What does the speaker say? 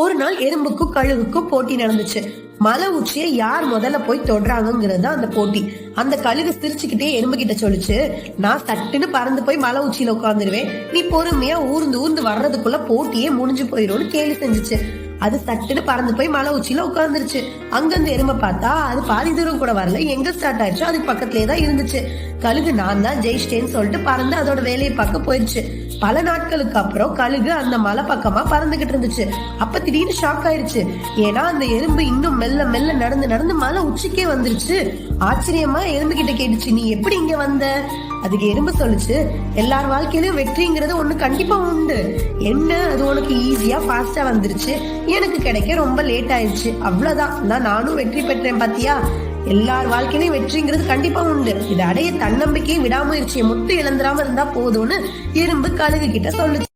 ஒரு நாள் எறும்புக்கும் கழுகுக்கும் போட்டி நடந்துச்சு. மலை உச்சியை யார் முதல்ல போய் தொடுறாங்கிறது அந்த போட்டி. அந்த கழுகு சிரிச்சுக்கிட்டே எறும்பு கிட்ட சொல்லிச்சு, நான் சட்டுன்னு பறந்து போய் மலை உச்சியில உட்காந்துருவேன், நீ பொறுமையா ஊர்ந்து ஊர்ந்து வர்றதுக்குள்ள போட்டியே முடிஞ்சு போயிடும்னு கேலி செஞ்சுச்சு. அது சட்டுன்னு பறந்து போய் மலை உச்சியில உட்கார்ந்துருச்சு. அங்க அந்த எறும்பை பார்த்தா அது பாதி தூரம் கூட வரல, எங்க ஸ்டார்ட் ஆயிடுச்சோ அதுக்கு பக்கத்துலயே தான் இருந்துச்சு. கழுகு நான் தான் ஜெயிச்சிட்டேன்னு சொல்லிட்டு பறந்து அதோட வேலையை பார்க்க போயிடுச்சு. பல நாட்களுக்கு அப்புறம் கழுகு அந்த மலை பக்கமா பறந்துகிட்டு இருந்துச்சு. அப்ப திடீர்னு ஷாக் ஆயிடுச்சு. ஏன்னா அந்த எறும்பு இன்னும் மெல்ல மெல்ல நடந்து நடந்து மலை உச்சிக்கே வந்துருச்சு. ஆச்சரியமா எறும்பு கிட்ட கேட்டுச்சு, நீ எப்படி இங்க வந்த? அதுக்கு எறும்பு சொல்லுச்சு, எல்லார் வாழ்க்கையிலும் வெற்றிங்கிறது ஒண்ணு கண்டிப்பா உண்டு. என்ன அது உனக்கு ஈஸியா ஃபாஸ்டா வந்துருச்சு, எனக்கு கிடைக்க ரொம்ப லேட் ஆயிடுச்சு, அவ்வளவுதான். நானும் வெற்றி பெற்றேன் பாத்தியா. எல்லார் வாழ்க்கையிலும் வெற்றிங்கிறது கண்டிப்பா உண்டு. இதை அடைய தன்னம்பிக்கையை விடாமுயற்சியை மட்டும் இழந்துராம இருந்தா போதும்னு எறும்பு கழுகு கிட்ட சொல்லுச்சு.